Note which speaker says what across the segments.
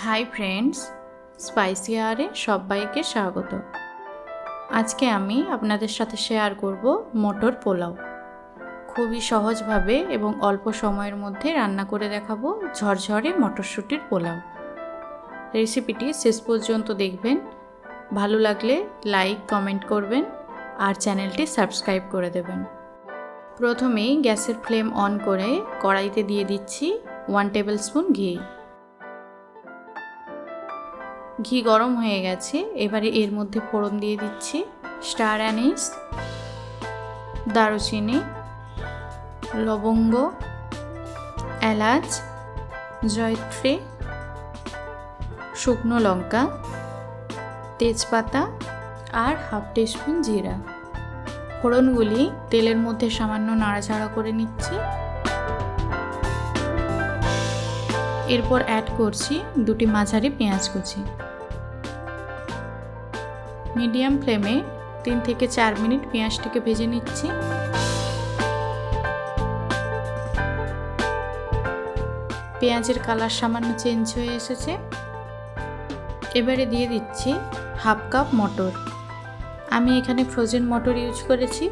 Speaker 1: Hi friends, spicy আরে সবাইকে স্বাগত। আজকে আমি আপনাদের সাথে শেয়ার করব মটর পোলাও। খুবই সহজভাবে এবং অল্প সময়ের মধ্যে রান্না করে দেখাবো ঝরঝরে মটরশুঁটির পোলাও। রেসিপিটি শেষ পর্যন্ত দেখবেন। ভালো লাগলে লাইক কমেন্ট করবেন আর চ্যানেলটি সাবস্ক্রাইব করে দেবেন। প্রথমেই গ্যাসের ফ্লেম অন করে কড়াইতে দিয়ে দিচ্ছি 1 টেবিল স্পুন ঘি। ঘি গরম হয়ে গেছে, এবারে এর মধ্যে ফোড়ন দিয়ে দিচ্ছি স্টার অ্যানিস, দারুচিনি, লবঙ্গ, এলাচ, জয়ত্রী, শুকনো লঙ্কা, তেজপাতা আর হাফ টিস্পুন জিরা। ফোড়নগুলি তেলের মধ্যে সামান্য নাড়াচাড়া করে নিচ্ছি। এরপর অ্যাড করছি 2টি মাঝারি পেঁয়াজ কুচি। মিডিয়াম ফ্লেমে 3 থেকে 4 মিনিট পেঁয়াজটিকে ভেজে নিচ্ছি। পেঁয়াজের কালার সামান্য চেঞ্জ হয়ে এসেছে। এবারে দিয়ে দিচ্ছি হাফ কাপ মটর। আমি এখানে ফ্রোজেন মটর ইউজ করেছি,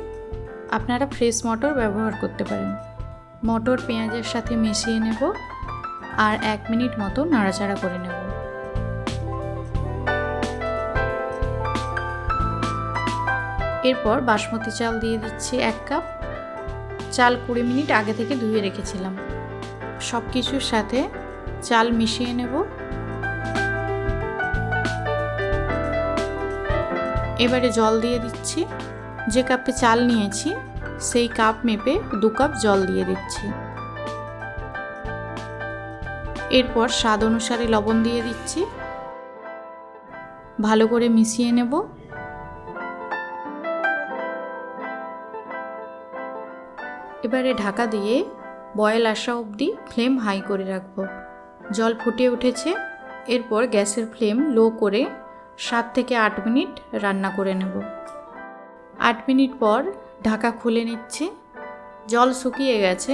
Speaker 1: আপনারা ফ্রেশ মটর ব্যবহার করতে পারেন। মটর পেঁয়াজের সাথে মিশিয়ে নেব আর 1 মিনিট মতো নাড়াচাড়া করে নেব। এরপর বাসমতি চাল দিয়ে দিচ্ছি 1 কাপ। চাল 20 মিনিট আগে থেকে ধুয়ে রেখেছিলাম। সব কিছুর সাথে চাল মিশিয়ে নেব। এবারে জল দিয়ে দিচ্ছি। যে কাপে চাল নিয়েছি সেই কাপ মেপে 2 কাপ জল দিয়ে দিচ্ছি। এরপর স্বাদ অনুসারে লবণ দিয়ে দিচ্ছি। ভালো করে মিশিয়ে নেব। এবারে ঢাকা দিয়ে বয়েল আসা অবধি ফ্লেম হাই করে রাখবো। জল ফুটে উঠেছে, এরপর গ্যাসের ফ্লেম লো করে 7 থেকে 8 মিনিট রান্না করে নেব। 8 মিনিট পর ঢাকা খুলে নিচ্ছি। জল শুকিয়ে গেছে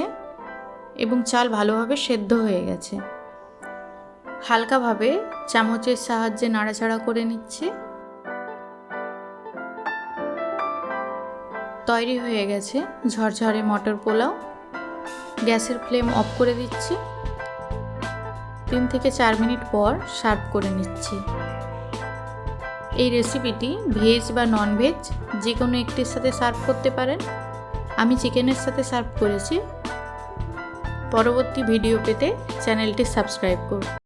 Speaker 1: এবং চাল ভালোভাবে সেদ্ধ হয়ে গেছে। হালকাভাবে চামচের সাহায্যে নাড়াচাড়া করে নিচ্ছি। তৈরি হয়ে গেছে ঝরঝরে মটর পোলাও। গ্যাসের ফ্লেম অফ করে দিচ্ছি। 3 থেকে 4 মিনিট পর সার্ভ করে নিচ্ছি। এই রেসিপিটি ভেজ বা নন ভেজ যে কোনো একটির সাথে সার্ভ করতে পারেন। আমি চিকেনের সাথে সার্ভ করেছি। পরবর্তী ভিডিও পেতে চ্যানেলটি সাবস্ক্রাইব করুন।